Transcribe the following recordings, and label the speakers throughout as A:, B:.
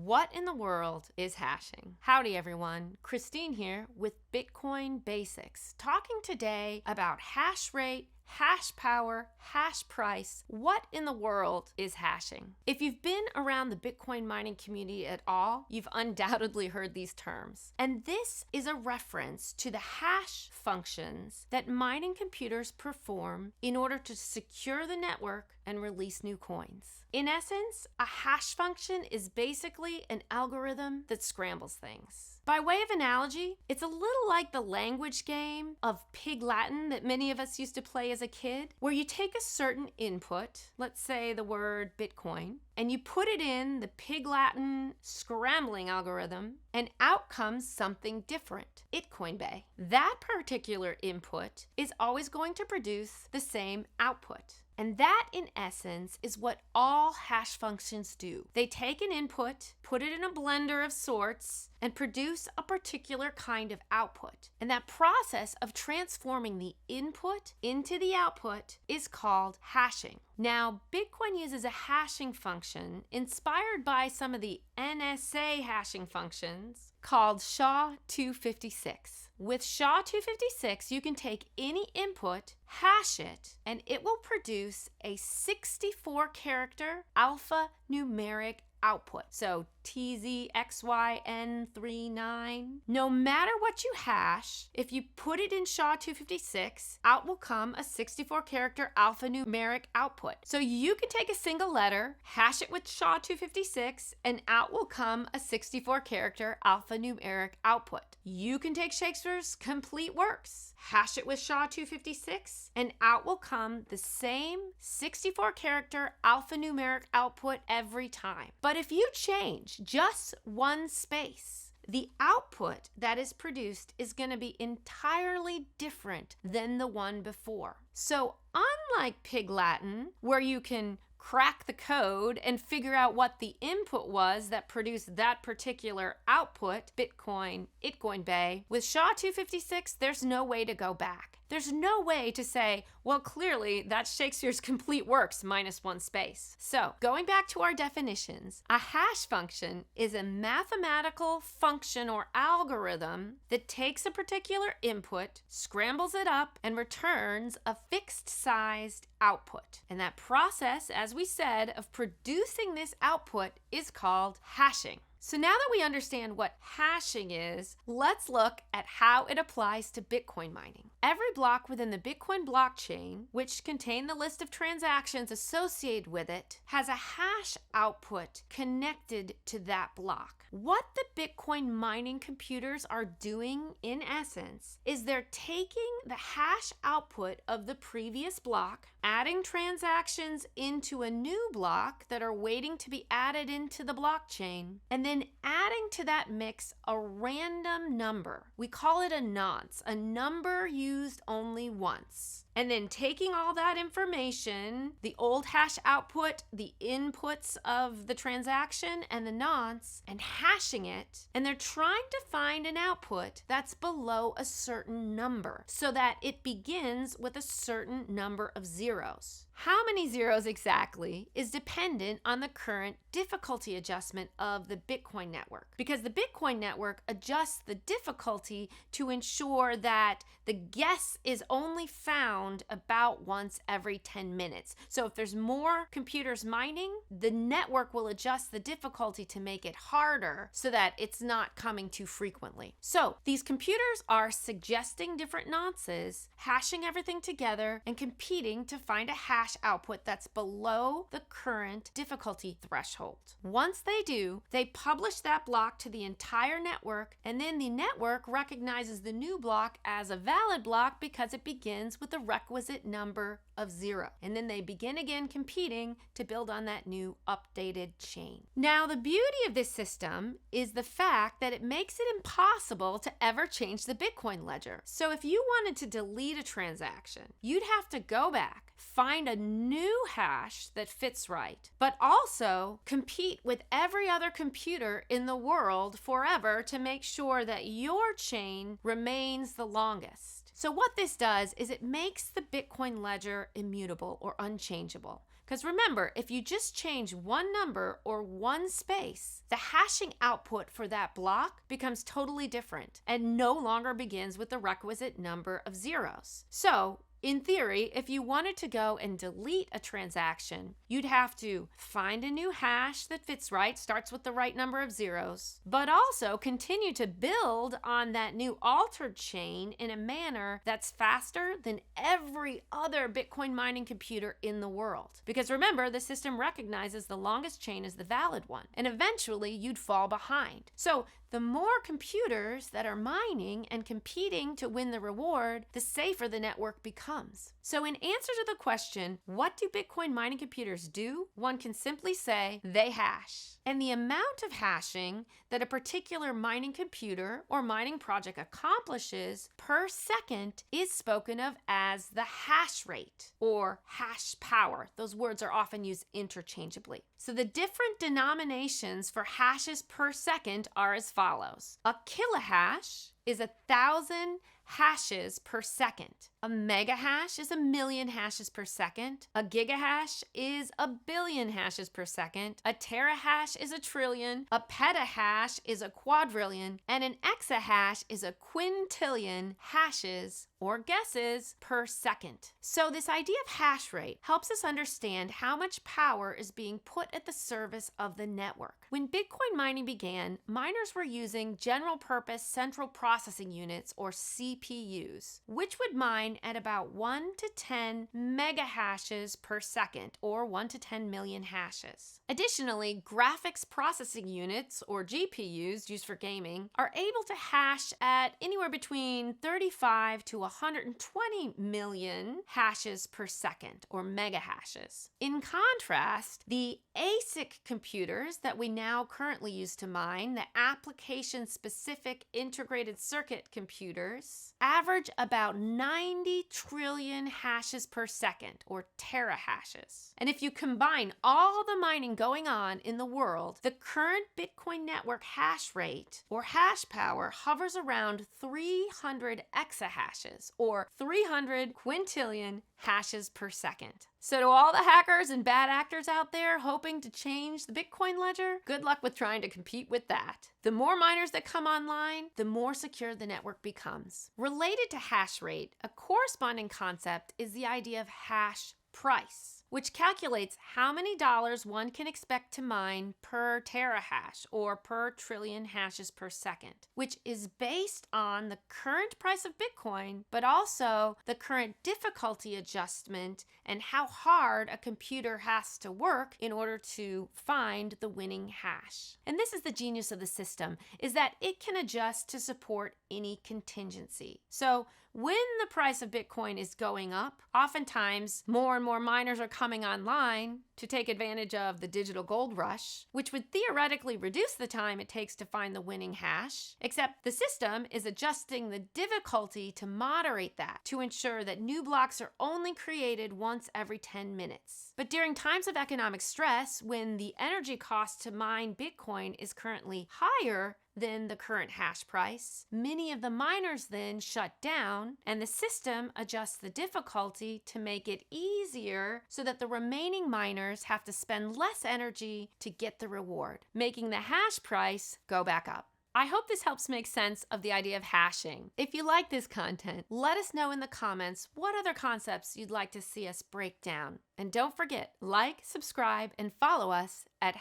A: What in the world is hashing? Howdy everyone, Christine here with Bitcoin Basics, talking today about hash rate, hash power, hash price. What in the world is hashing? If you've been around the Bitcoin mining community at all, you've undoubtedly heard these terms. And this is a reference to the hash functions that mining computers perform in order to secure the network and release new coins. In essence, a hash function is basically an algorithm that scrambles things. By way of analogy, it's a little like the language game of Pig Latin that many of us used to play as a kid, where you take a certain input, let's say the word Bitcoin, and you put it in the Pig Latin scrambling algorithm, and out comes something different, Itcoinbay. That particular input is always going to produce the same output. And that, in essence, is what all hash functions do. They take an input, put it in a blender of sorts, and produce a particular kind of output. And that process of transforming the input into the output is called hashing. Now, Bitcoin uses a hashing function inspired by some of the NSA hashing functions called SHA-256. With SHA-256, you can take any input, hash it, and it will produce a 64-character alphanumeric output. So TZXYN39. No matter what you hash, if you put it in SHA-256, out will come a 64-character alphanumeric output. So you can take a single letter, hash it with SHA-256, and out will come a 64-character alphanumeric output. You can take Shakespeare's complete works, hash it with SHA-256, and out will come the same 64-character alphanumeric output every time. But if you change just one space, the output that is produced is going to be entirely different than the one before. So unlike Pig Latin, where you can crack the code and figure out what the input was that produced that particular output, Bitcoin, Itcoinbay, with SHA-256, there's no way to go back. There's no way to say, well, clearly that's Shakespeare's complete works minus one space. So going back to our definitions, a hash function is a mathematical function or algorithm that takes a particular input, scrambles it up, and returns a fixed sized output. And that process, as we said, of producing this output is called hashing. So now that we understand what hashing is, let's look at how it applies to Bitcoin mining. Every block within the Bitcoin blockchain, which contain the list of transactions associated with it, has a hash output connected to that block. What the Bitcoin mining computers are doing, in essence, is they're taking the hash output of the previous block, adding transactions into a new block that are waiting to be added into the blockchain, and then adding to that mix a random number. We call it a nonce, a number used only once. And then taking all that information, the old hash output, the inputs of the transaction, and the nonce, and hashing it. And they're trying to find an output that's below a certain number so that it begins with a certain number of zeros. How many zeros exactly is dependent on the current difficulty adjustment of the Bitcoin network, because the Bitcoin network adjusts the difficulty to ensure that the guess is only found about once every 10 minutes. So if there's more computers mining, the network will adjust the difficulty to make it harder so that it's not coming too frequently. So these computers are suggesting different nonces, hashing everything together, and competing to find a hash output that's below the current difficulty threshold. Once they do, they publish that block to the entire network, and then the network recognizes the new block as a valid block because it begins with the requisite number of 0. And then they begin again competing to build on that new updated chain. Now, the beauty of this system is the fact that it makes it impossible to ever change the Bitcoin ledger. So if you wanted to delete a transaction, you'd have to go back, find a new hash that fits right, but also compete with every other computer in the world forever to make sure that your chain remains the longest. So what this does is it makes the Bitcoin ledger immutable or unchangeable. Because remember, if you just change one number or one space, the hashing output for that block becomes totally different and no longer begins with the requisite number of zeros. So, in theory, if you wanted to go and delete a transaction, you'd have to find a new hash that fits right, starts with the right number of zeros, but also continue to build on that new altered chain in a manner that's faster than every other Bitcoin mining computer in the world. Because remember, the system recognizes the longest chain as the valid one, and eventually you'd fall behind. So the more computers that are mining and competing to win the reward, the safer the network becomes. So in answer to the question, what do Bitcoin mining computers do? One can simply say they hash. And the amount of hashing that a particular mining computer or mining project accomplishes per second is spoken of as the hash rate or hash power. Those words are often used interchangeably. So the different denominations for hashes per second are as follows. A kilohash is 1,000 hashes per second. A megahash is 1,000,000 hashes per second. A gigahash is 1,000,000,000 hashes per second. A terahash is 1,000,000,000,000. A petahash is 1,000,000,000,000. And an exahash is 1,000,000,000,000 hashes or guesses per second. So this idea of hash rate helps us understand how much power is being put at the service of the network. When Bitcoin mining began, miners were using general purpose central processing units or CPUs, which would mine at about 1 to 10 megahashes per second or 1 to 10 million hashes. Additionally, graphics processing units or GPUs used for gaming are able to hash at anywhere between 35 to 120 million hashes per second or megahashes. In contrast, the ASIC computers that we now currently use to mine, the application-specific integrated circuit computers, average about 90 trillion hashes per second or terahashes. And if you combine all the mining going on in the world, the current Bitcoin network hash rate or hash power hovers around 300 exahashes or 300 quintillion hashes per second. So to all the hackers and bad actors out there hoping to change the Bitcoin ledger, good luck with trying to compete with that. The more miners that come online, the more secure the network becomes. Related to hash rate, a corresponding concept is the idea of hash price, which calculates how many dollars one can expect to mine per terahash or per trillion hashes per second, which is based on the current price of Bitcoin, but also the current difficulty adjustment and how hard a computer has to work in order to find the winning hash. And this is the genius of the system, is that it can adjust to support any contingency. So when the price of Bitcoin is going up, oftentimes more and more miners are coming online to take advantage of the digital gold rush, which would theoretically reduce the time it takes to find the winning hash, except the system is adjusting the difficulty to moderate that to ensure that new blocks are only created once every 10 minutes. But during times of economic stress, when the energy cost to mine Bitcoin is currently higher than the current hash price, many of the miners then shut down, and the system adjusts the difficulty to make it easier so that the remaining miners have to spend less energy to get the reward, making the hash price go back up. I hope this helps make sense of the idea of hashing. If you like this content, let us know in the comments what other concepts you'd like to see us break down. And don't forget, like, subscribe, and follow us at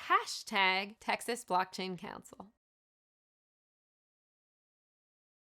A: #Texas Blockchain Council.